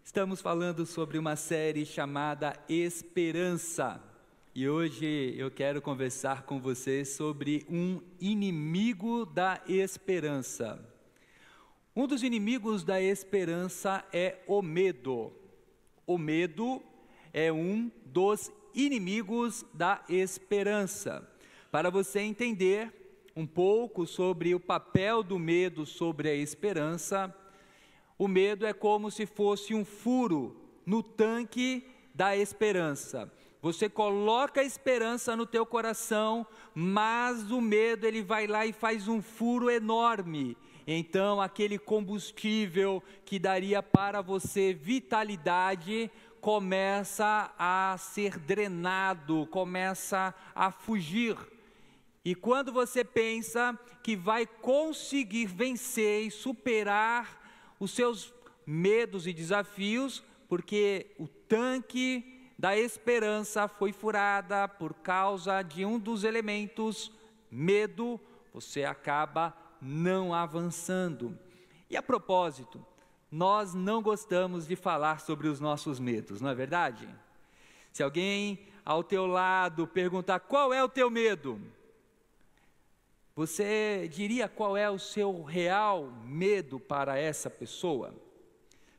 Estamos falando sobre uma série chamada Esperança. E hoje eu quero conversar com você sobre um inimigo da esperança. Um dos inimigos da esperança é o medo. O medo é um dos inimigos da esperança. Para você entender um pouco sobre o papel do medo sobre a esperança, o medo é como se fosse um furo no tanque da esperança. Você coloca a esperança no teu coração, mas o medo ele vai lá e faz um furo enorme. Então aquele combustível que daria para você vitalidade começa a ser drenado, começa a fugir. E quando você pensa que vai conseguir vencer e superar os seus medos e desafios, porque o tanque da esperança foi furada por causa de um dos elementos, medo, você acaba não avançando. E a propósito, nós não gostamos de falar sobre os nossos medos, não é verdade? Se alguém ao teu lado perguntar qual é o teu medo, você diria qual é o seu real medo para essa pessoa?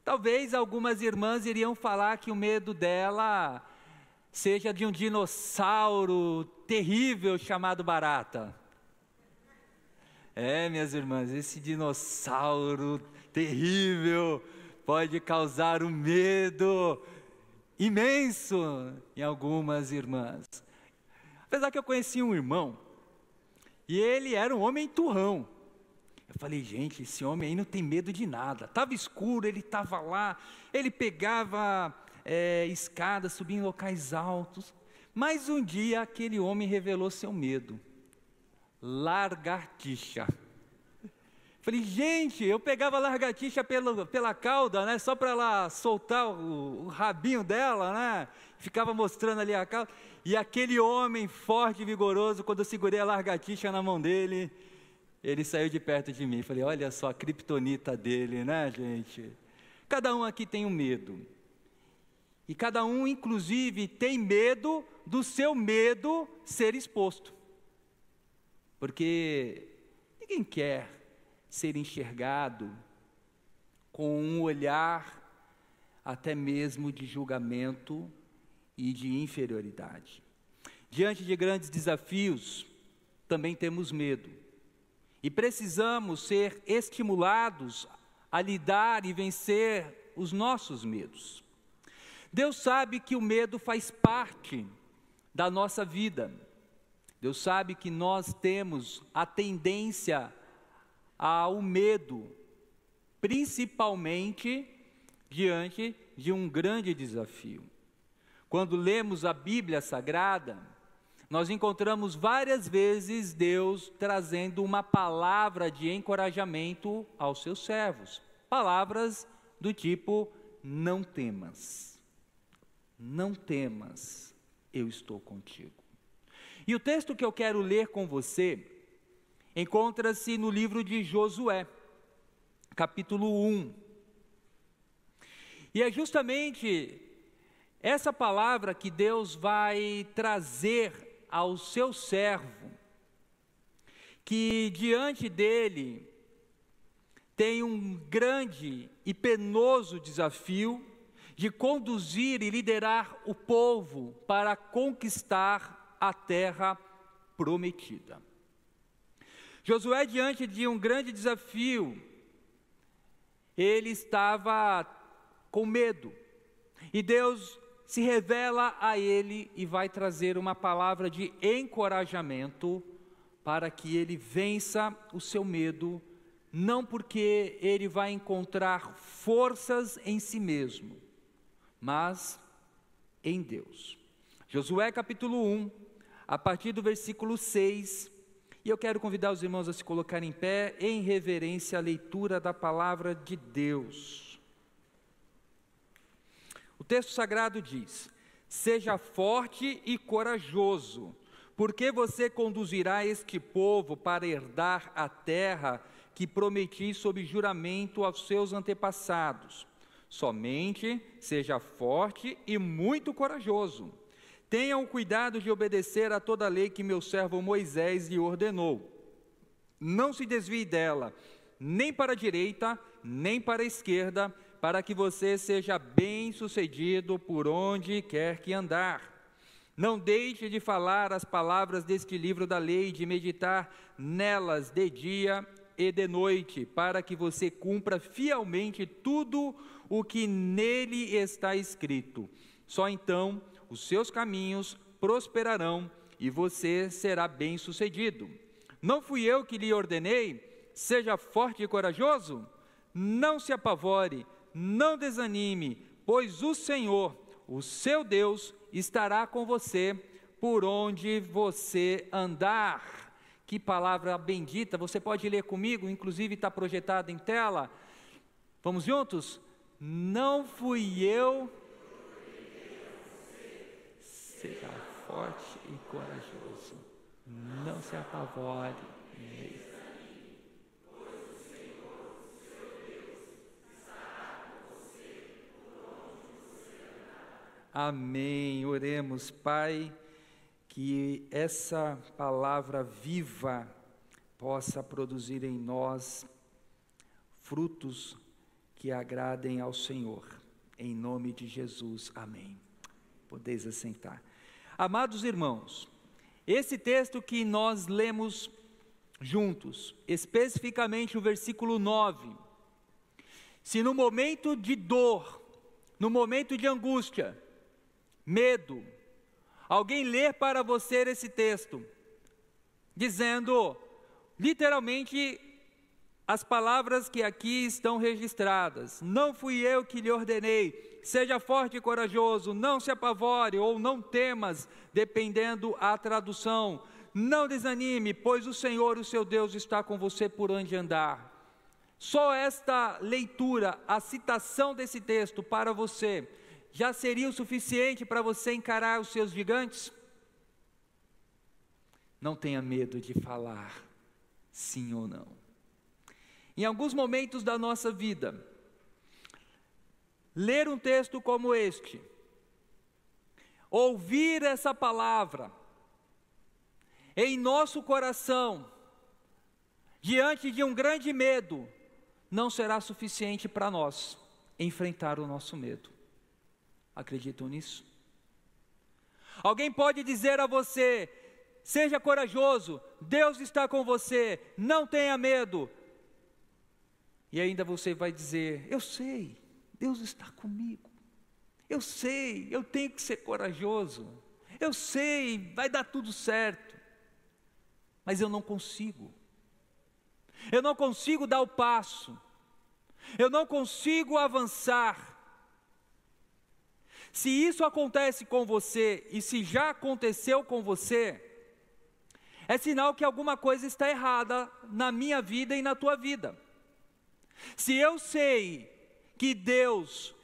Talvez algumas irmãs iriam falar que o medo dela seja de um dinossauro terrível chamado barata. Minhas irmãs, esse dinossauro terrível pode causar um medo imenso em algumas irmãs. Apesar que eu conheci um irmão, e ele era um homem turrão. Eu falei, gente, esse homem aí não tem medo de nada. Estava escuro, ele estava lá, ele pegava escadas, subia em locais altos. Mas um dia aquele homem revelou seu medo. Lagartixa. Falei, gente, eu pegava a lagartixa pela cauda, né, só para ela soltar o rabinho dela, né, ficava mostrando ali a cauda, e aquele homem forte e vigoroso, quando eu segurei a lagartixa na mão dele, ele saiu de perto de mim. Falei, olha só a criptonita dele, né, gente? Cada um aqui tem um medo, e cada um, inclusive, tem medo do seu medo ser exposto, porque ninguém quer ser enxergado com um olhar até mesmo de julgamento e de inferioridade. Diante de grandes desafios, também temos medo. E precisamos ser estimulados a lidar e vencer os nossos medos. Deus sabe que o medo faz parte da nossa vida. Deus sabe que nós temos a tendência ao medo, principalmente diante de um grande desafio. Quando lemos a Bíblia Sagrada, nós encontramos várias vezes Deus trazendo uma palavra de encorajamento aos seus servos. Palavras do tipo, não temas, não temas, eu estou contigo. E o texto que eu quero ler com você encontra-se no livro de Josué, capítulo 1. E é justamente essa palavra que Deus vai trazer ao seu servo, que diante dele tem um grande e penoso desafio de conduzir e liderar o povo para conquistar a terra prometida. Josué, diante de um grande desafio, ele estava com medo, e Deus se revela a ele e vai trazer uma palavra de encorajamento para que ele vença o seu medo, não porque ele vai encontrar forças em si mesmo, mas em Deus. Josué capítulo 1, a partir do versículo 6, e eu quero convidar os irmãos a se colocarem em pé, em reverência à leitura da palavra de Deus. O texto sagrado diz, seja forte e corajoso, porque você conduzirá este povo para herdar a terra que prometi sob juramento aos seus antepassados. Somente seja forte e muito corajoso. Tenha o cuidado de obedecer a toda a lei que meu servo Moisés lhe ordenou. Não se desvie dela, nem para a direita, nem para a esquerda, para que você seja bem-sucedido por onde quer que andar. Não deixe de falar as palavras deste livro da lei, de meditar nelas de dia e de noite, para que você cumpra fielmente tudo o que nele está escrito. Só então os seus caminhos prosperarão e você será bem-sucedido. Não fui eu que lhe ordenei? Seja forte e corajoso? Não se apavore, não desanime, pois o Senhor, o seu Deus, estará com você por onde você andar. Que palavra bendita, você pode ler comigo, inclusive está projetado em tela. Vamos juntos? Não fui eu. Seja forte e corajoso, não se apavore. Amém. Oremos, Pai, que essa palavra viva possa produzir em nós frutos que agradem ao Senhor. Em nome de Jesus, amém. Podeis assentar. Amados irmãos, esse texto que nós lemos juntos, especificamente o versículo 9, se no momento de dor, no momento de angústia, medo, alguém ler para você esse texto, dizendo, literalmente, as palavras que aqui estão registradas: não fui eu que lhe ordenei, seja forte e corajoso, não se apavore ou não temas, dependendo a tradução, não desanime, pois o Senhor, o seu Deus, está com você por onde andar. Só esta leitura, a citação desse texto para você, já seria o suficiente para você encarar os seus gigantes? Não tenha medo de falar sim ou não. Em alguns momentos da nossa vida, ler um texto como este, ouvir essa palavra em nosso coração, diante de um grande medo, não será suficiente para nós enfrentar o nosso medo. Acreditam nisso? Alguém pode dizer a você: seja corajoso, Deus está com você, não tenha medo. E ainda você vai dizer: eu sei, Deus está comigo. Eu sei, eu tenho que ser corajoso. Eu sei, vai dar tudo certo. Mas eu não consigo. Eu não consigo dar o passo. Eu não consigo avançar. Se isso acontece com você, e se já aconteceu com você, é sinal que alguma coisa está errada na minha vida e na tua vida. Se eu sei que Deus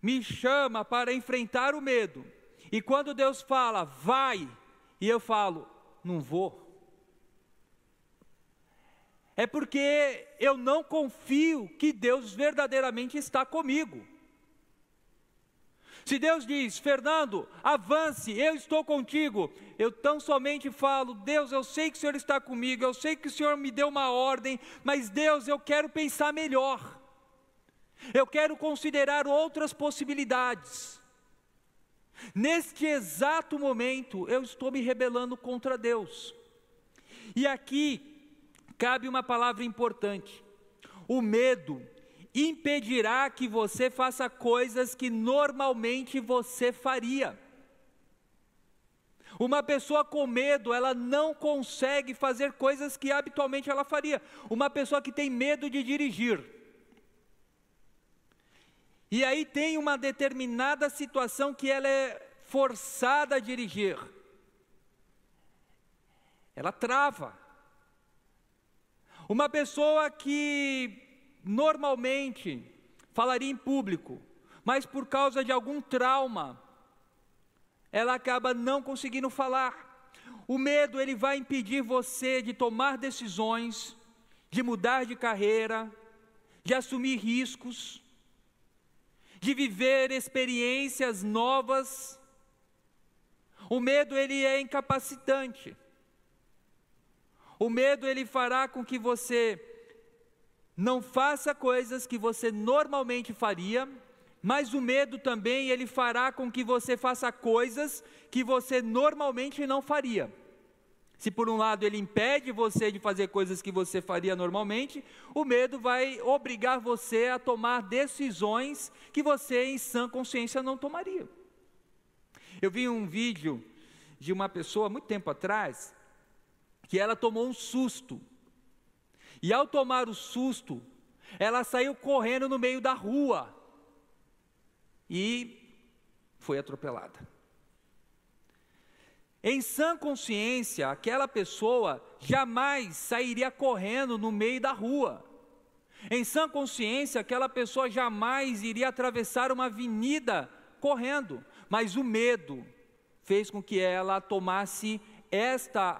me chama para enfrentar o medo, e quando Deus fala, vai, e eu falo, não vou, é porque eu não confio que Deus verdadeiramente está comigo. Se Deus diz: Fernando, avance, eu estou contigo, eu tão somente falo: Deus, eu sei que o Senhor está comigo, eu sei que o Senhor me deu uma ordem, mas Deus, eu quero pensar melhor, eu quero considerar outras possibilidades. Neste exato momento, eu estou me rebelando contra Deus. E aqui cabe uma palavra importante: o medo impedirá que você faça coisas que normalmente você faria. Uma pessoa com medo, ela não consegue fazer coisas que habitualmente ela faria. Uma pessoa que tem medo de dirigir, e aí tem uma determinada situação que ela é forçada a dirigir, ela trava. Uma pessoa que normalmente falaria em público, mas por causa de algum trauma, ela acaba não conseguindo falar. O medo, ele vai impedir você de tomar decisões, de mudar de carreira, de assumir riscos. de viver experiências novas. O medo, ele é incapacitante. O medo, ele fará com que você não faça coisas que você normalmente faria, mas o medo também, ele fará com que você faça coisas que você normalmente não faria. Se por um lado ele impede você de fazer coisas que você faria normalmente, o medo vai obrigar você a tomar decisões que você em sã consciência não tomaria. Eu vi um vídeo de uma pessoa muito tempo atrás, que ela tomou um susto, e ao tomar o susto, ela saiu correndo no meio da rua, e foi atropelada. Em sã consciência, aquela pessoa jamais sairia correndo no meio da rua. Em sã consciência, aquela pessoa jamais iria atravessar uma avenida correndo, mas o medo fez com que ela tomasse esta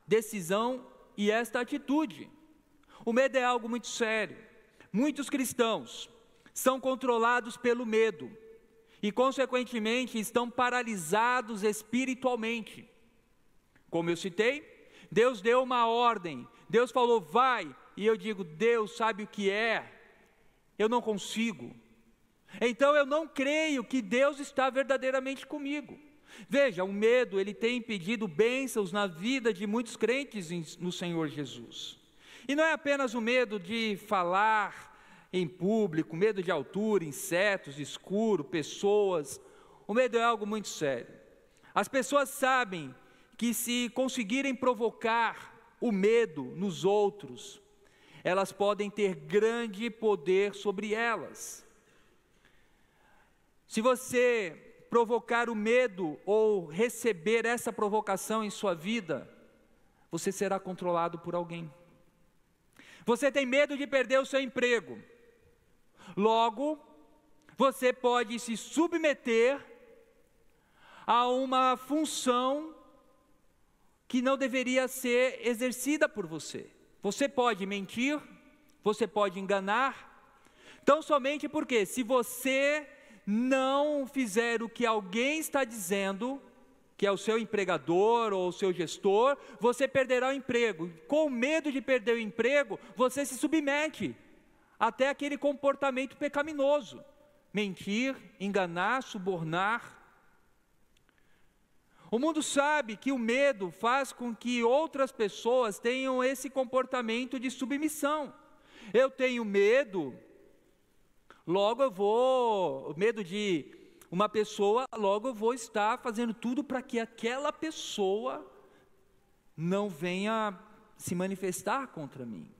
decisão e esta atitude. O medo é algo muito sério. Muitos cristãos são controlados pelo medo e, consequentemente, estão paralisados espiritualmente. Como eu citei, Deus deu uma ordem, Deus falou, vai, e eu digo, Deus sabe o que é, eu não consigo. Então eu não creio que Deus está verdadeiramente comigo. Veja, o medo, ele tem impedido bênçãos na vida de muitos crentes no Senhor Jesus. E não é apenas o medo de falar em público, medo de altura, insetos, escuro, pessoas. O medo é algo muito sério. As pessoas sabem que se conseguirem provocar o medo nos outros, elas podem ter grande poder sobre elas. Se você provocar o medo ou receber essa provocação em sua vida, você será controlado por alguém. Você tem medo de perder o seu emprego. Logo, você pode se submeter a uma função que não deveria ser exercida por você. Você pode mentir, você pode enganar, tão somente porque se você não fizer o que alguém está dizendo, que é o seu empregador ou o seu gestor, você perderá o emprego. Com medo de perder o emprego, você se submete até aquele comportamento pecaminoso, mentir, enganar, subornar. O mundo sabe que o medo faz com que outras pessoas tenham esse comportamento de submissão. Eu tenho medo, logo eu vou, medo de uma pessoa, logo eu vou estar fazendo tudo para que aquela pessoa não venha se manifestar contra mim.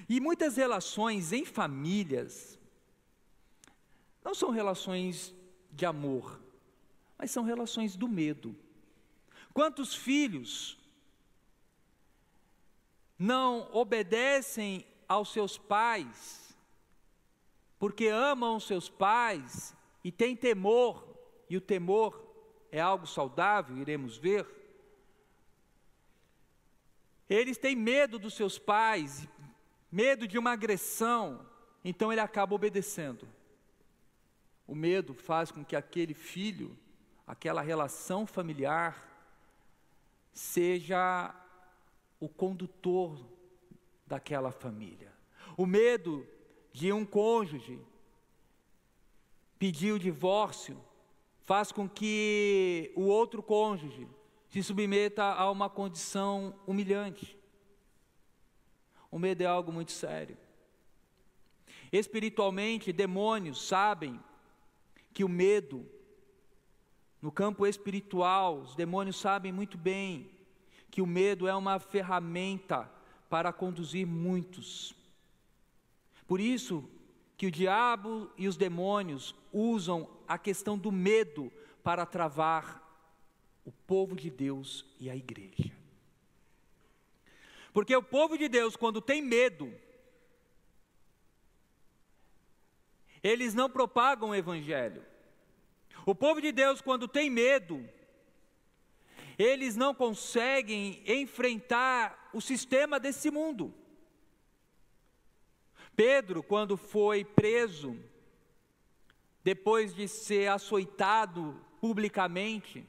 E muitas relações em famílias não são relações de amor, mas são relações do medo. Quantos filhos não obedecem aos seus pais, porque amam os seus pais e têm temor, e o temor é algo saudável, iremos ver. Eles têm medo dos seus pais, medo de uma agressão, então ele acaba obedecendo. O medo faz com que aquele filho, aquela relação familiar, seja o condutor daquela família. O medo de um cônjuge pedir o divórcio faz com que o outro cônjuge se submeta a uma condição humilhante. O medo é algo muito sério. Espiritualmente, demônios sabem que o medo, no campo espiritual, os demônios sabem muito bem que o medo é uma ferramenta para conduzir muitos. Por isso que o diabo e os demônios usam a questão do medo para travar o povo de Deus e a igreja. Porque o povo de Deus, quando tem medo, eles não propagam o evangelho. O povo de Deus, quando tem medo, eles não conseguem enfrentar o sistema desse mundo. Pedro, quando foi preso depois de ser açoitado publicamente,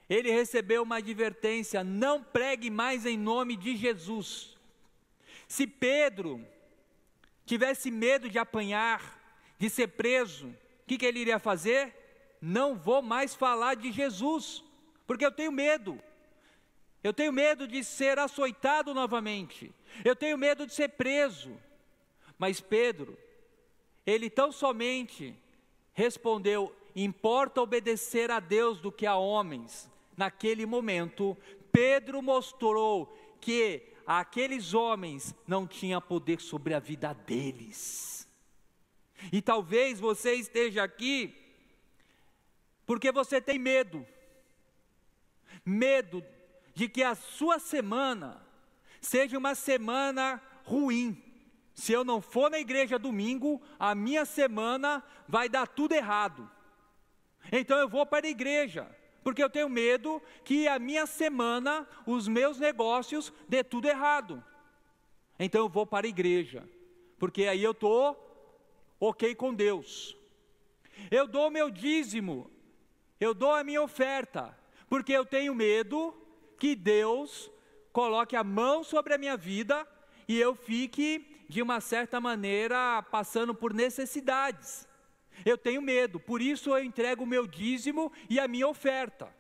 ele recebeu uma advertência: não pregue mais em nome de Jesus. Se Pedro tivesse medo de apanhar, de ser preso, o que ele iria fazer? Não vou mais falar de Jesus, porque eu tenho medo. Eu tenho medo de ser açoitado novamente. Eu tenho medo de ser preso. Mas Pedro, ele tão somente respondeu: importa obedecer a Deus do que a homens. Naquele momento, Pedro mostrou que aqueles homens não tinham poder sobre a vida deles. E talvez você esteja aqui porque você tem medo de que a sua semana seja uma semana ruim. Se eu não for na igreja domingo, a minha semana vai dar tudo errado. Então eu vou para a igreja, porque eu tenho medo que a minha semana, os meus negócios, dê tudo errado. Então eu vou para a igreja, porque aí eu estou ok com Deus. Eu dou meu dízimo, eu dou a minha oferta, porque eu tenho medo que Deus coloque a mão sobre a minha vida e eu fique, de uma certa maneira, passando por necessidades. Eu tenho medo, por isso eu entrego o meu dízimo e a minha oferta,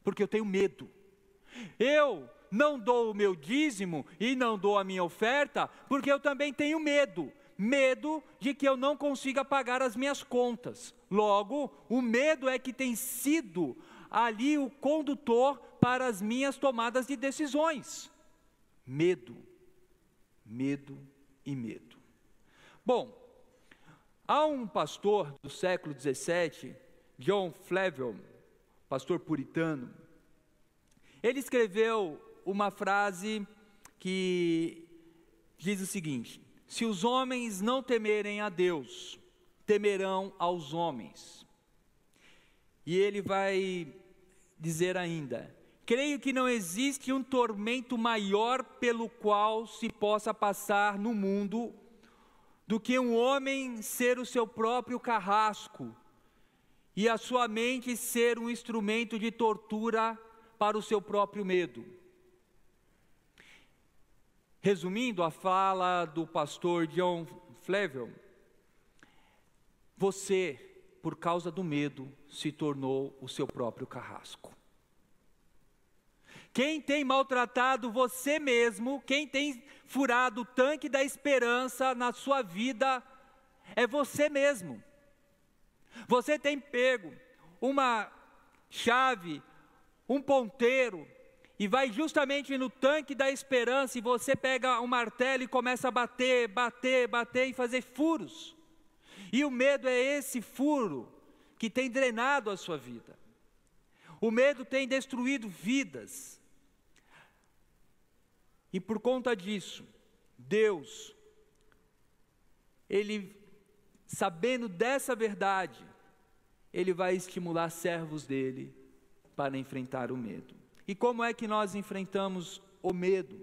porque eu tenho medo. Eu não dou o meu dízimo e não dou a minha oferta, porque eu também tenho medo de que eu não consiga pagar as minhas contas. Logo, o medo é que tem sido ali o condutor para as minhas tomadas de decisões. Medo e medo. Bom, há um pastor do século 17, John Flavel, pastor puritano. Ele escreveu uma frase que diz o seguinte: se os homens não temerem a Deus, temerão aos homens. E ele vai dizer ainda: creio que não existe um tormento maior pelo qual se possa passar no mundo do que um homem ser o seu próprio carrasco e a sua mente ser um instrumento de tortura para o seu próprio medo. Resumindo a fala do pastor John Flavel, você, por causa do medo, se tornou o seu próprio carrasco. Quem tem maltratado você mesmo, quem tem furado o tanque da esperança na sua vida, é você mesmo. Você tem pego uma chave, um ponteiro, e vai justamente no tanque da esperança, e você pega um martelo e começa a bater e fazer furos. E o medo é esse furo que tem drenado a sua vida. O medo tem destruído vidas. E por conta disso, Deus, Ele, sabendo dessa verdade, Ele vai estimular servos dele para enfrentar o medo. E como é que nós enfrentamos o medo?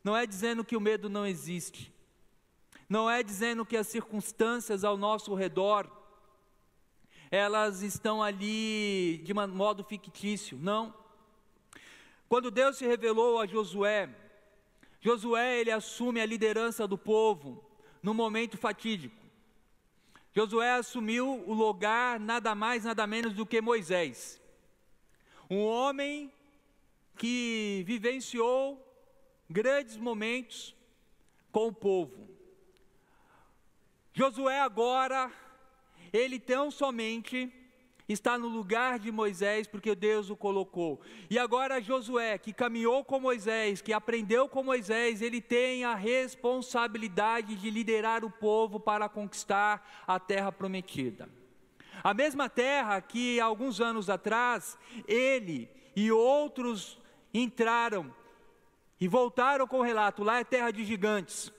Não é dizendo que o medo não existe. Não é dizendo que as circunstâncias ao nosso redor, elas estão ali de modo fictício. Não. Quando Deus se revelou a Josué, ele assume a liderança do povo no momento fatídico. Josué assumiu o lugar nada mais, nada menos do que Moisés. Um homem que vivenciou grandes momentos com o povo. Josué agora, ele tão somente está no lugar de Moisés, porque Deus o colocou. E agora Josué, que caminhou com Moisés, que aprendeu com Moisés, ele tem a responsabilidade de liderar o povo para conquistar a terra prometida. A mesma terra que alguns anos atrás, ele e outros entraram e voltaram com o relato: lá é terra de gigantes,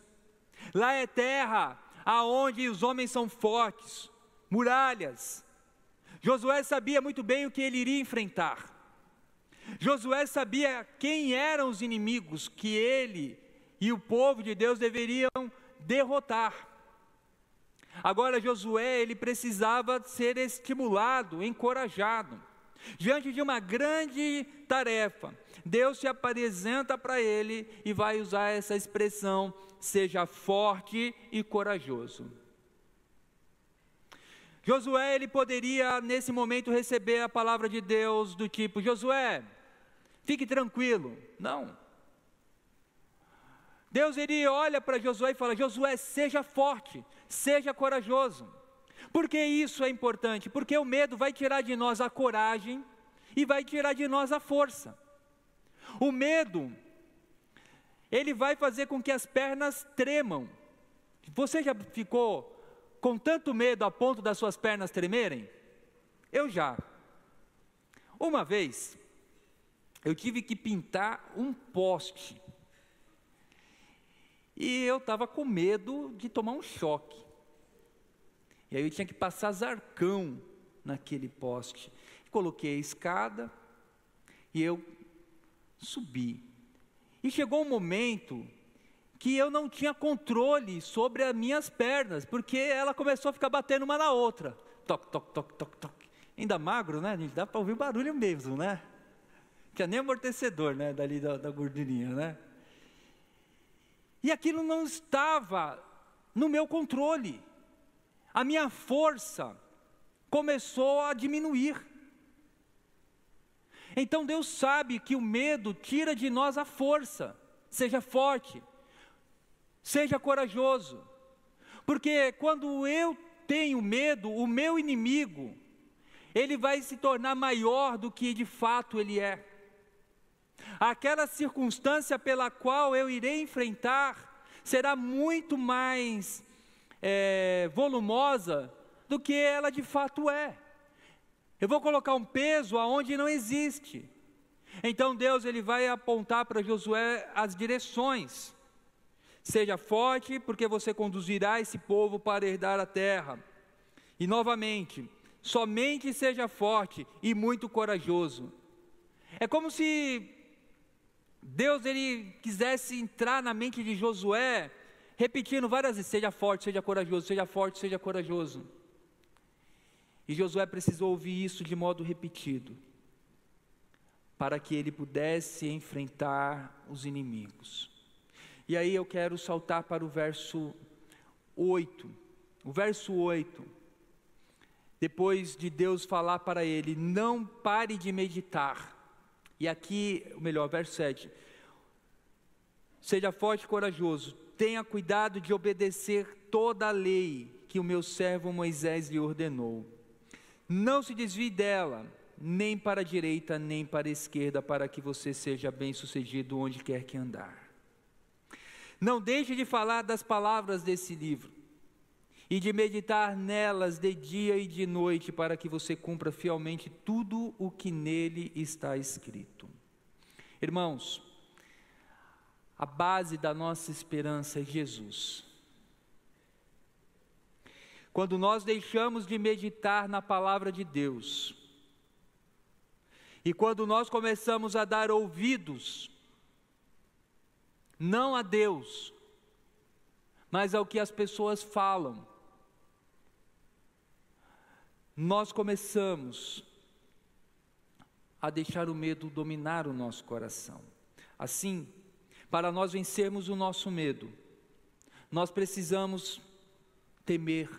lá é terra aonde os homens são fortes, muralhas. Josué sabia muito bem o que ele iria enfrentar. Josué sabia quem eram os inimigos que ele e o povo de Deus deveriam derrotar. Agora Josué, ele precisava ser estimulado, encorajado. Diante de uma grande tarefa, Deus se apresenta para ele e vai usar essa expressão: seja forte e corajoso. Josué, ele poderia nesse momento receber a palavra de Deus do tipo: Josué, fique tranquilo. Não. Deus, ele olha para Josué e fala: Josué, seja forte, seja corajoso. Por que isso é importante? Porque o medo vai tirar de nós a coragem e vai tirar de nós a força. O medo, ele vai fazer com que as pernas tremam. Você já ficou com tanto medo a ponto das suas pernas tremerem? Eu já. Uma vez, eu tive que pintar um poste. E eu estava com medo de tomar um choque. E aí eu tinha que passar zarcão naquele poste. Coloquei a escada e eu subi. E chegou um momento que eu não tinha controle sobre as minhas pernas, porque ela começou a ficar batendo uma na outra. Toc, toc, toc, toc, toc. Ainda magro, né? A gente dá para ouvir o barulho mesmo, né? Tinha nem amortecedor, né? Dali da gordurinha, né? E aquilo não estava no meu controle. A minha força começou a diminuir. Então Deus sabe que o medo tira de nós a força. Seja forte, seja corajoso. Porque quando eu tenho medo, o meu inimigo, ele vai se tornar maior do que de fato ele é. Aquela circunstância pela qual eu irei enfrentar será muito mais volumosa do que ela de fato é. Eu vou colocar um peso aonde não existe. Então Deus, ele vai apontar para Josué as direções. Seja forte, porque você conduzirá esse povo para herdar a terra. E novamente, somente seja forte e muito corajoso. É como se Deus, ele quisesse entrar na mente de Josué, repetindo várias vezes: seja forte, seja corajoso, seja forte, seja corajoso. E Josué precisou ouvir isso de modo repetido, para que ele pudesse enfrentar os inimigos. E aí eu quero saltar para o verso 8. O verso 8, depois de Deus falar para ele: não pare de meditar. E aqui, verso 7. Seja forte e corajoso, tenha cuidado de obedecer toda a lei que o meu servo Moisés lhe ordenou. Não se desvie dela, nem para a direita, nem para a esquerda, para que você seja bem-sucedido onde quer que andar. Não deixe de falar das palavras desse livro, e de meditar nelas de dia e de noite, para que você cumpra fielmente tudo o que nele está escrito. Irmãos, a base da nossa esperança é Jesus. Quando nós deixamos de meditar na palavra de Deus, e quando nós começamos a dar ouvidos, não a Deus, mas ao que as pessoas falam, nós começamos a deixar o medo dominar o nosso coração. Assim, para nós vencermos o nosso medo, nós precisamos temer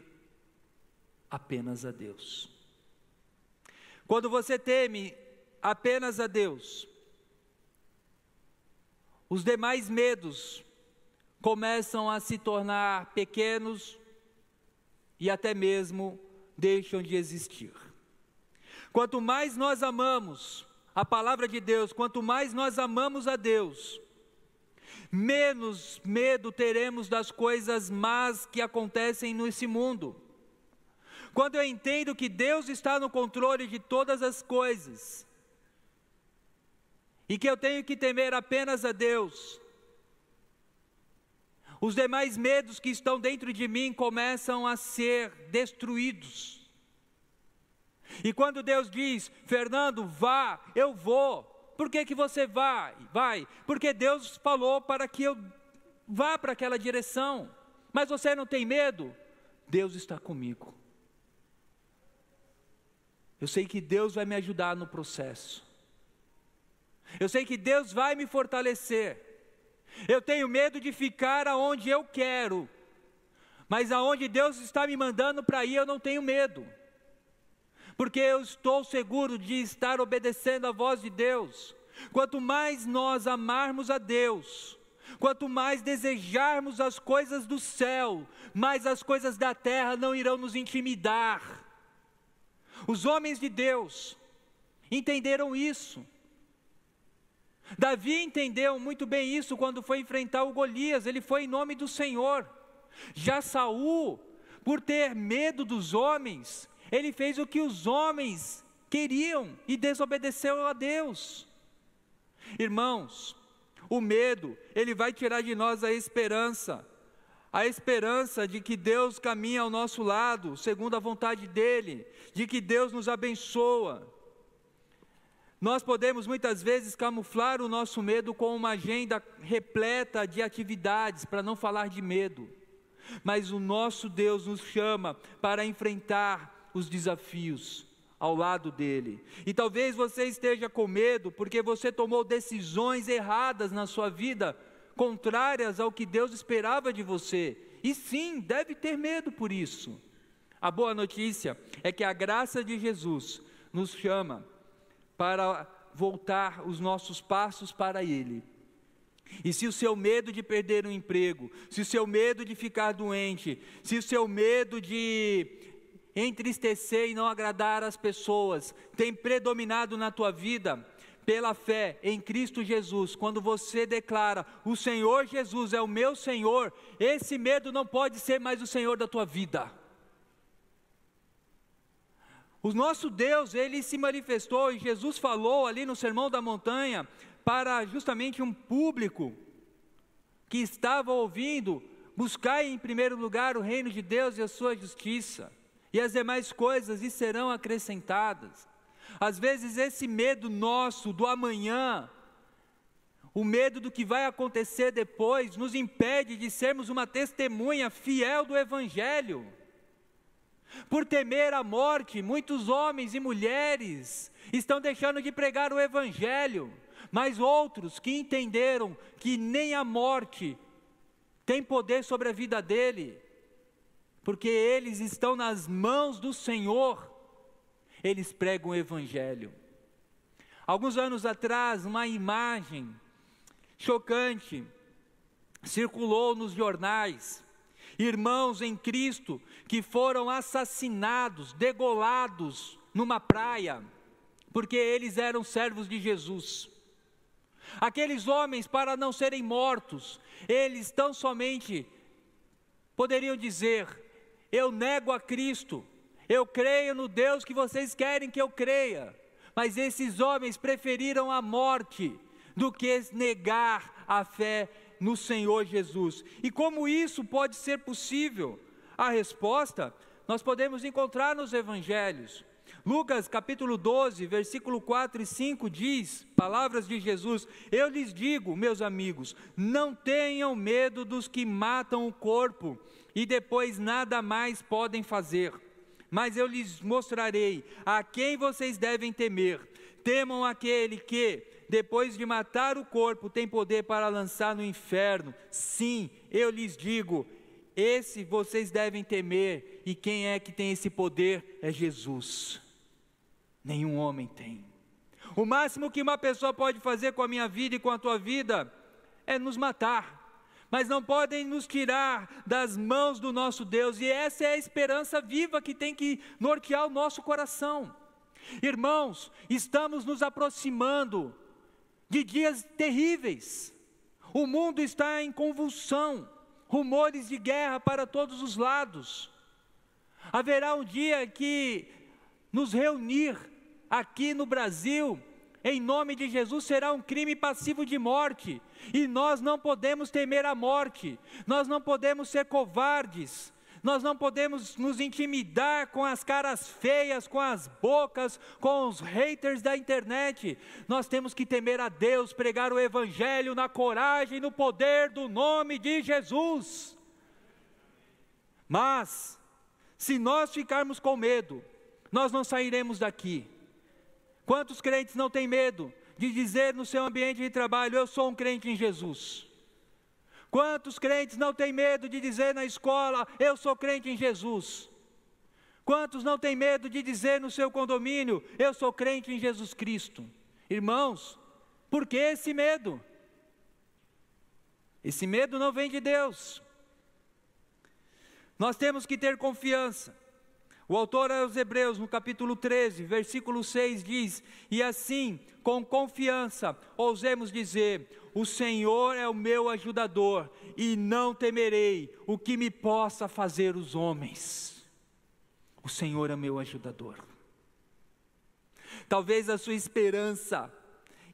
apenas a Deus. Quando você teme apenas a Deus, os demais medos começam a se tornar pequenos e até mesmo deixam de existir. Quanto mais nós amamos a palavra de Deus, quanto mais nós amamos a Deus, menos medo teremos das coisas más que acontecem nesse mundo. Quando eu entendo que Deus está no controle de todas as coisas, e que eu tenho que temer apenas a Deus, os demais medos que estão dentro de mim começam a ser destruídos. E quando Deus diz: Fernando, vá, eu vou. Por que você vai? Porque Deus falou para que eu vá para aquela direção. Mas você não tem medo? Deus está comigo. Eu sei que Deus vai me ajudar no processo. Eu sei que Deus vai me fortalecer. Eu tenho medo de ficar aonde eu quero, mas aonde Deus está me mandando para ir, eu não tenho medo, porque eu estou seguro de estar obedecendo a voz de Deus. Quanto mais nós amarmos a Deus, quanto mais desejarmos as coisas do céu, mais as coisas da terra não irão nos intimidar. Os homens de Deus entenderam isso. Davi entendeu muito bem isso quando foi enfrentar o Golias. Ele foi em nome do Senhor. Já Saul, por ter medo dos homens, ele fez o que os homens queriam e desobedeceu a Deus. Irmãos, o medo, ele vai tirar de nós a esperança de que Deus caminha ao nosso lado, segundo a vontade dEle, de que Deus nos abençoa. Nós podemos muitas vezes camuflar o nosso medo com uma agenda repleta de atividades, para não falar de medo, mas o nosso Deus nos chama para enfrentar os desafios ao lado dEle. E talvez você esteja com medo, porque você tomou decisões erradas na sua vida, contrárias ao que Deus esperava de você, e sim, deve ter medo por isso. A boa notícia é que a graça de Jesus nos chama para voltar os nossos passos para Ele. E se o seu medo de perder um emprego, se o seu medo de ficar doente, se o seu medo de entristecer e não agradar as pessoas tem predominado na tua vida, pela fé em Cristo Jesus, quando você declara, o Senhor Jesus é o meu Senhor, esse medo não pode ser mais o Senhor da tua vida. O nosso Deus, Ele se manifestou, e Jesus falou ali no Sermão da Montanha, para justamente um público que estava ouvindo, buscai em primeiro lugar o reino de Deus e a sua justiça, e as demais coisas lhe serão acrescentadas. Às vezes esse medo nosso do amanhã, o medo do que vai acontecer depois, nos impede de sermos uma testemunha fiel do Evangelho. Por temer a morte, muitos homens e mulheres estão deixando de pregar o Evangelho, mas outros que entenderam que nem a morte tem poder sobre a vida dele, porque eles estão nas mãos do Senhor, eles pregam o Evangelho. Alguns anos atrás, uma imagem chocante circulou nos jornais. Irmãos em Cristo que foram assassinados, degolados numa praia, porque eles eram servos de Jesus. Aqueles homens, para não serem mortos, eles tão somente poderiam dizer, eu nego a Cristo, eu creio no Deus que vocês querem que eu creia, mas esses homens preferiram a morte do que negar a fé no Senhor Jesus. E como isso pode ser possível? A resposta nós podemos encontrar nos Evangelhos. Lucas capítulo 12, versículo 4 e 5 diz, palavras de Jesus, eu lhes digo, meus amigos, não tenham medo dos que matam o corpo e depois nada mais podem fazer. Mas eu lhes mostrarei a quem vocês devem temer. Temam aquele que, depois de matar o corpo, tem poder para lançar no inferno. Sim, eu lhes digo, esse vocês devem temer. E quem é que tem esse poder? É Jesus. Nenhum homem tem. O máximo que uma pessoa pode fazer com a minha vida e com a tua vida é nos matar. Mas não podem nos tirar das mãos do nosso Deus, e essa é a esperança viva que tem que nortear o nosso coração. Irmãos, estamos nos aproximando de dias terríveis, o mundo está em convulsão, rumores de guerra para todos os lados. Haverá um dia que nos reunir aqui no Brasil, em nome de Jesus, será um crime passivo de morte, e nós não podemos temer a morte, nós não podemos ser covardes, nós não podemos nos intimidar com as caras feias, com as bocas, com os haters da internet. Nós temos que temer a Deus, pregar o Evangelho na coragem e no poder do nome de Jesus. Mas Se nós ficarmos com medo, nós não sairemos daqui. Quantos crentes não têm medo de dizer no seu ambiente de trabalho: eu sou um crente em Jesus? Quantos crentes não têm medo de dizer na escola: eu sou crente em Jesus? Quantos não têm medo de dizer no seu condomínio: eu sou crente em Jesus Cristo? Irmãos, por que esse medo? Esse medo não vem de Deus. Nós temos que ter confiança. O autor aos Hebreus, no capítulo 13, versículo 6, diz: e assim, com confiança, ousemos dizer: o Senhor é o meu ajudador, e não temerei o que me possa fazer os homens. O Senhor é meu ajudador. Talvez a sua esperança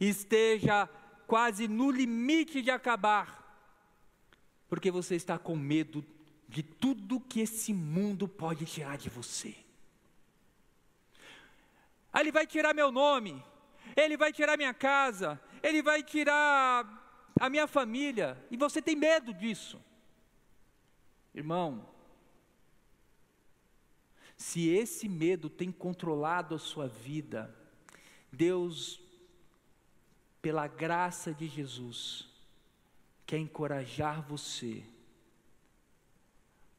esteja quase no limite de acabar, porque você está com medo de tudo que esse mundo pode tirar de você. Ele vai tirar meu nome, ele vai tirar minha casa, ele vai tirar a minha família, e você tem medo disso. Irmão, se esse medo tem controlado a sua vida, Deus, pela graça de Jesus, quer encorajar você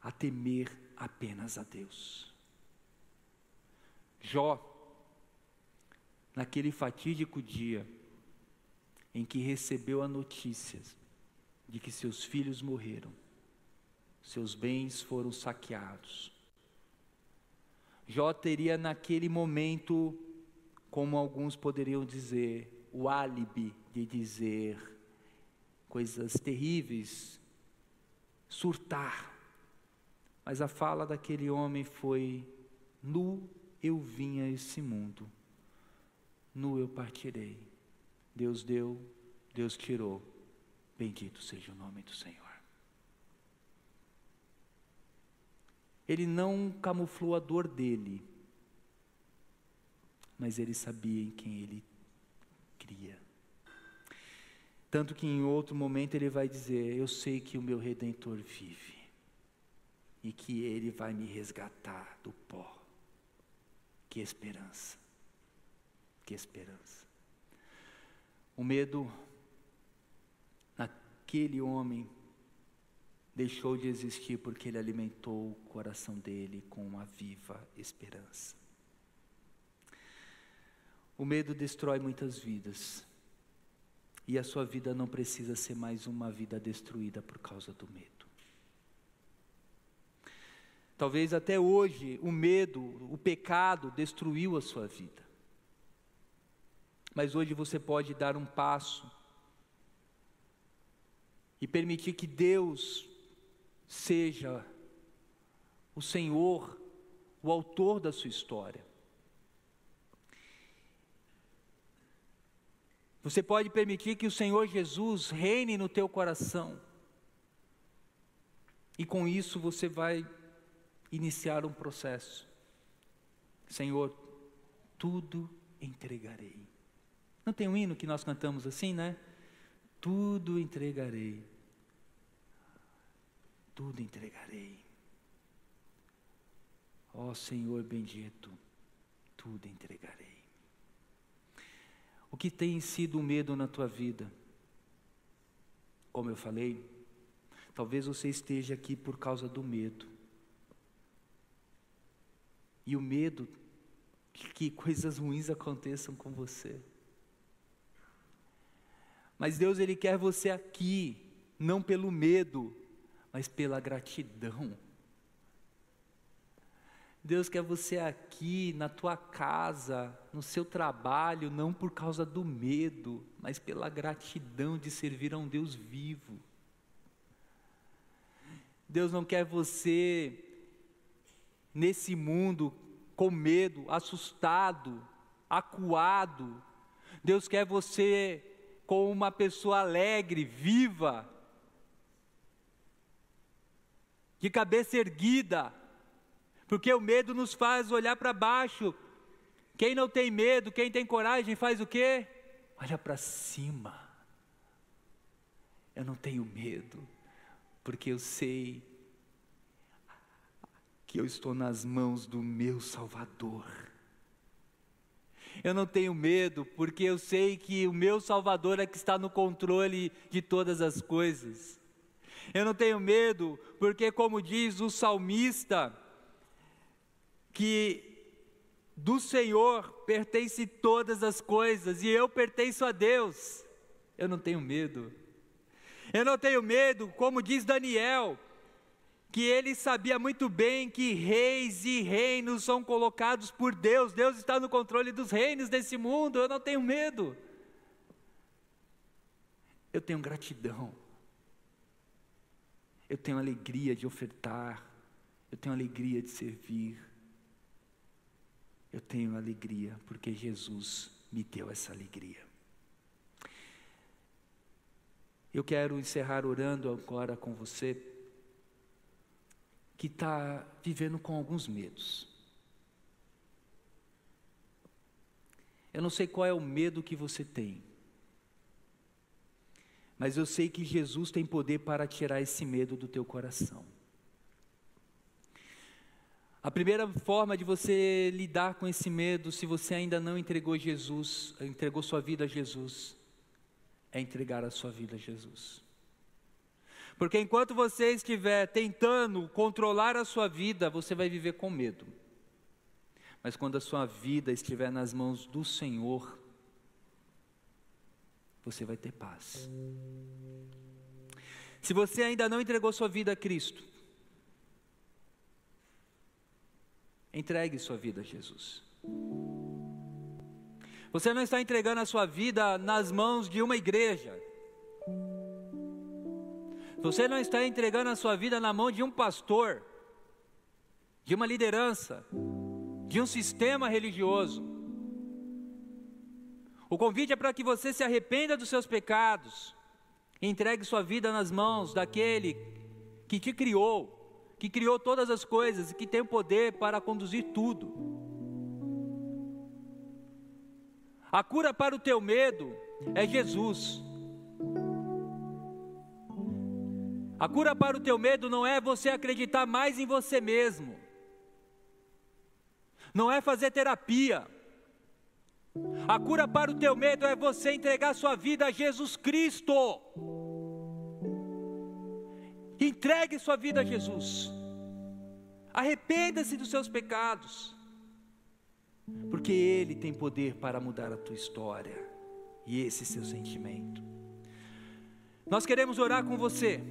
a temer apenas a Deus. Jó, naquele fatídico dia em que recebeu a notícia de que seus filhos morreram, seus bens foram saqueados, Jó teria naquele momento, como alguns poderiam dizer, o álibi de dizer coisas terríveis, surtar. Mas a fala daquele homem foi: nu eu vim a esse mundo, nu eu partirei. Deus deu, Deus tirou, bendito seja o nome do Senhor. Ele não camuflou a dor dele, mas ele sabia em quem ele cria. Tanto que em outro momento ele vai dizer: eu sei que o meu Redentor vive, e que Ele vai me resgatar do pó. Que esperança, que esperança. O medo naquele homem deixou de existir porque ele alimentou o coração dele com uma viva esperança. O medo destrói muitas vidas, e a sua vida não precisa ser mais uma vida destruída por causa do medo. Talvez até hoje o medo, o pecado destruiu a sua vida. Mas hoje você pode dar um passo e permitir que Deus seja o Senhor, o autor da sua história. Você pode permitir que o Senhor Jesus reine no teu coração. E com isso você vai iniciar um processo. Senhor, tudo entregarei. Não tem um hino que nós cantamos assim, né? Tudo entregarei. Tudo entregarei. Ó Senhor bendito, tudo entregarei. O que tem sido o medo na tua vida? Como eu falei, talvez você esteja aqui por causa do medo. E o medo de que coisas ruins aconteçam com você. Mas Deus, Ele quer você aqui, não pelo medo, mas pela gratidão. Deus quer você aqui, na tua casa, no seu trabalho, não por causa do medo, mas pela gratidão de servir a um Deus vivo. Deus não quer você nesse mundo com medo, assustado, acuado. Deus quer você com uma pessoa alegre, viva, de cabeça erguida, porque o medo nos faz olhar para baixo. Quem não tem medo, quem tem coragem, faz o quê? Olha para cima. Eu não tenho medo, porque eu sei que eu estou nas mãos do meu Salvador. Eu não tenho medo, porque eu sei que o meu Salvador é que está no controle de todas as coisas. Eu não tenho medo, porque como diz o salmista, que do Senhor pertence todas as coisas, e eu pertenço a Deus. Eu não tenho medo. Eu não tenho medo, como diz Daniel, que ele sabia muito bem que reis e reinos são colocados por Deus. Deus está no controle dos reinos desse mundo. Eu não tenho medo. Eu tenho gratidão. Eu tenho alegria de ofertar. Eu tenho alegria de servir. Eu tenho alegria porque Jesus me deu essa alegria. Eu quero encerrar orando agora com você que está vivendo com alguns medos. Eu não sei qual é o medo que você tem, mas eu sei que Jesus tem poder para tirar esse medo do teu coração. A primeira forma de você lidar com esse medo, se você ainda não entregou sua vida a Jesus, é entregar a sua vida a Jesus. Porque enquanto você estiver tentando controlar a sua vida, você vai viver com medo. Mas quando a sua vida estiver nas mãos do Senhor, você vai ter paz. Se você ainda não entregou sua vida a Cristo, entregue sua vida a Jesus. Você não está entregando a sua vida nas mãos de uma igreja. Você não está entregando a sua vida na mão de um pastor, de uma liderança, de um sistema religioso. O convite é para que você se arrependa dos seus pecados, e entregue sua vida nas mãos daquele que te criou, que criou todas as coisas e que tem o poder para conduzir tudo. A cura para o teu medo é Jesus. A cura para o teu medo não é você acreditar mais em você mesmo. Não é fazer terapia. A cura para o teu medo é você entregar sua vida a Jesus Cristo. Entregue sua vida a Jesus. Arrependa-se dos seus pecados. Porque Ele tem poder para mudar a tua história. E esse é seu sentimento. Nós queremos orar com você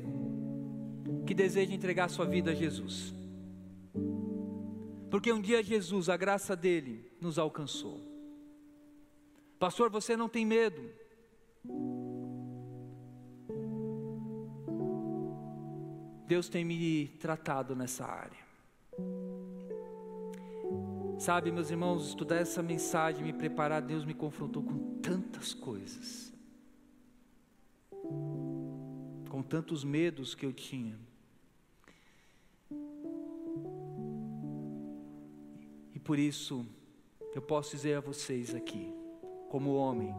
que deseja entregar sua vida a Jesus. Porque um dia Jesus, a graça dele, nos alcançou. Pastor, você não tem medo? Deus tem me tratado nessa área. Sabe, meus irmãos, estudar essa mensagem, me preparar, Deus me confrontou com tantas coisas. Com tantos medos que eu tinha. E por isso, eu posso dizer a vocês aqui, como homem,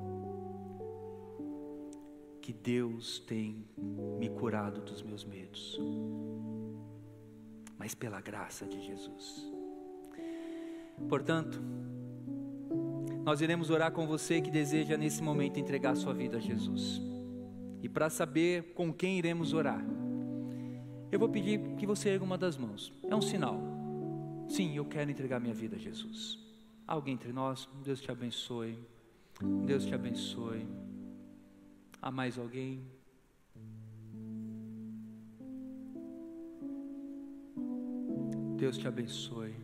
que Deus tem me curado dos meus medos. Mas pela graça de Jesus. Portanto, nós iremos orar com você que deseja nesse momento entregar sua vida a Jesus. E para saber com quem iremos orar, eu vou pedir que você erga uma das mãos. É um sinal. Sim, eu quero entregar minha vida a Jesus. Alguém entre nós? Deus te abençoe. Deus te abençoe. Há mais alguém? Deus te abençoe.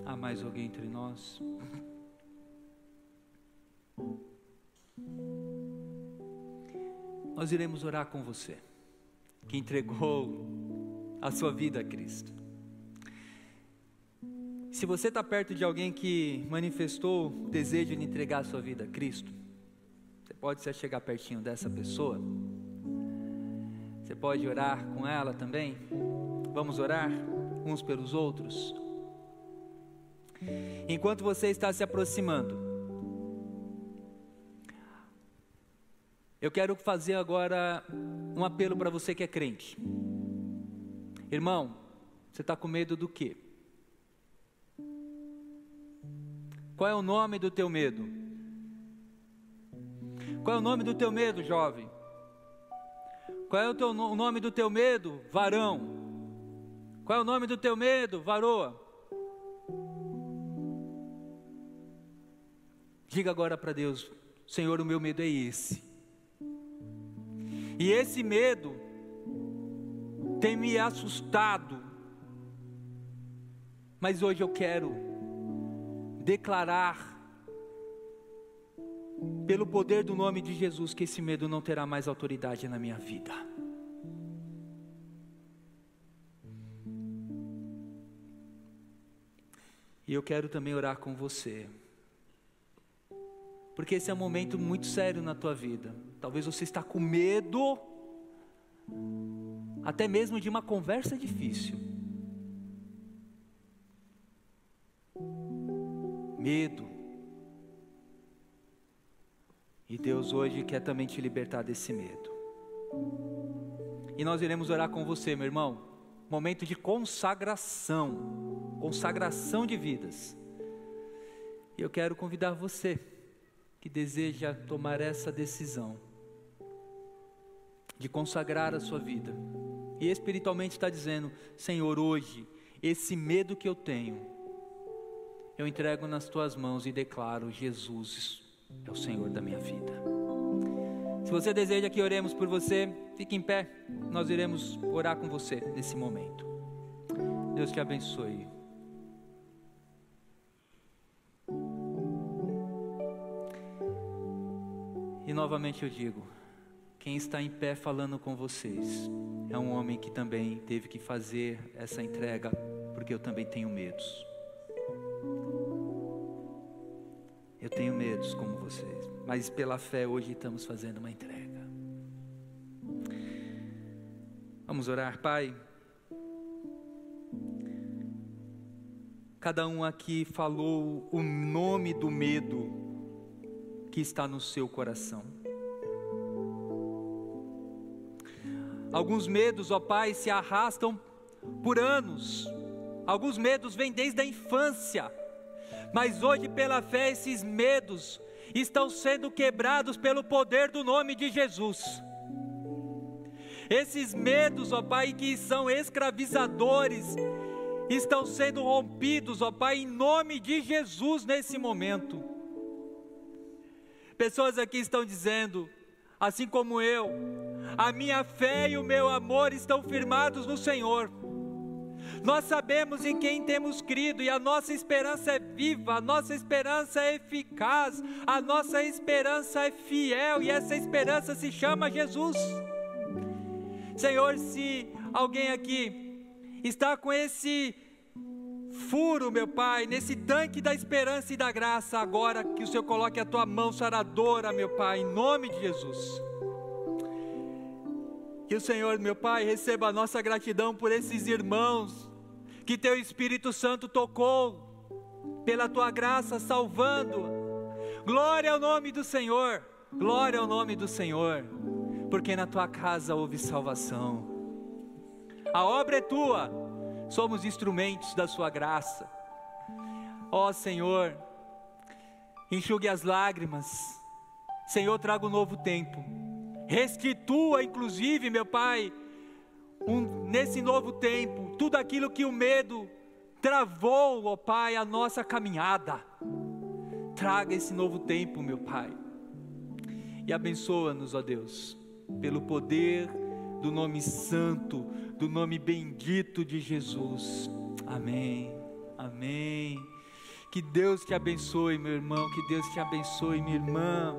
Há mais alguém entre nós? Nós iremos orar com você, que entregou a sua vida a Cristo. Se você está perto de alguém que manifestou o desejo de entregar a sua vida a Cristo, você pode se chegar pertinho dessa pessoa. Você pode orar com ela também. Vamos orar uns pelos outros. Enquanto você está se aproximando, Eu quero fazer agora um apelo para você que é crente. Irmão, você está com medo do quê? Qual é o nome do teu medo? Qual é o nome do teu medo, jovem? Qual é o nome do teu medo, varão? Qual é o nome do teu medo, varoa? Diga agora para Deus: Senhor, o meu medo é esse. E esse medo tem me assustado. Mas hoje eu quero declarar, pelo poder do nome de Jesus, que esse medo não terá mais autoridade na minha vida. E eu quero também orar com você, porque esse é um momento muito sério na tua vida. Talvez você está com medo, até mesmo de uma conversa difícil. Medo. E Deus hoje quer também te libertar desse medo. E nós iremos orar com você, meu irmão. Momento de consagração. Consagração de vidas. E eu quero convidar você que deseja tomar essa decisão de consagrar a sua vida. E espiritualmente está dizendo: Senhor, hoje, esse medo que eu tenho, eu entrego nas tuas mãos e declaro: Jesus é o Senhor da minha vida. Se você deseja que oremos por você, fique em pé. Nós iremos orar com você nesse momento. Deus te abençoe. E novamente eu digo: quem está em pé falando com vocês é um homem que também teve que fazer essa entrega, porque eu também tenho medos. Eu tenho medos como vocês, mas pela fé hoje estamos fazendo uma entrega. Vamos orar. Pai, cada um aqui falou o nome do medo que está no seu coração. Alguns medos, ó Pai, se arrastam por anos. Alguns medos vêm desde a infância. Mas hoje, pela fé, esses medos estão sendo quebrados pelo poder do nome de Jesus. Esses medos, ó Pai, que são escravizadores, estão sendo rompidos, ó Pai, em nome de Jesus nesse momento. Pessoas aqui estão dizendo, assim como eu, a minha fé e o meu amor estão firmados no Senhor. Nós sabemos em quem temos crido e a nossa esperança é viva, a nossa esperança é eficaz, a nossa esperança é fiel e essa esperança se chama Jesus. Senhor, se alguém aqui está com esse furo, meu Pai, nesse tanque da esperança e da graça, agora que o Senhor coloque a tua mão saradora, meu Pai, em nome de Jesus. Que o Senhor, meu Pai, receba a nossa gratidão por esses irmãos que teu Espírito Santo tocou, pela tua graça salvando. Glória ao nome do Senhor, glória ao nome do Senhor, porque na tua casa houve salvação. A obra é tua, somos instrumentos da sua graça. Ó Senhor, enxugue as lágrimas. Senhor, traga um novo tempo. Restitua, inclusive, meu Pai, nesse novo tempo, tudo aquilo que o medo travou, ó Pai, a nossa caminhada. Traga esse novo tempo, meu Pai, e abençoa-nos, ó Deus, pelo poder do nome santo, do nome bendito de Jesus. Amém, amém. Que Deus te abençoe, meu irmão, que Deus te abençoe, minha irmã.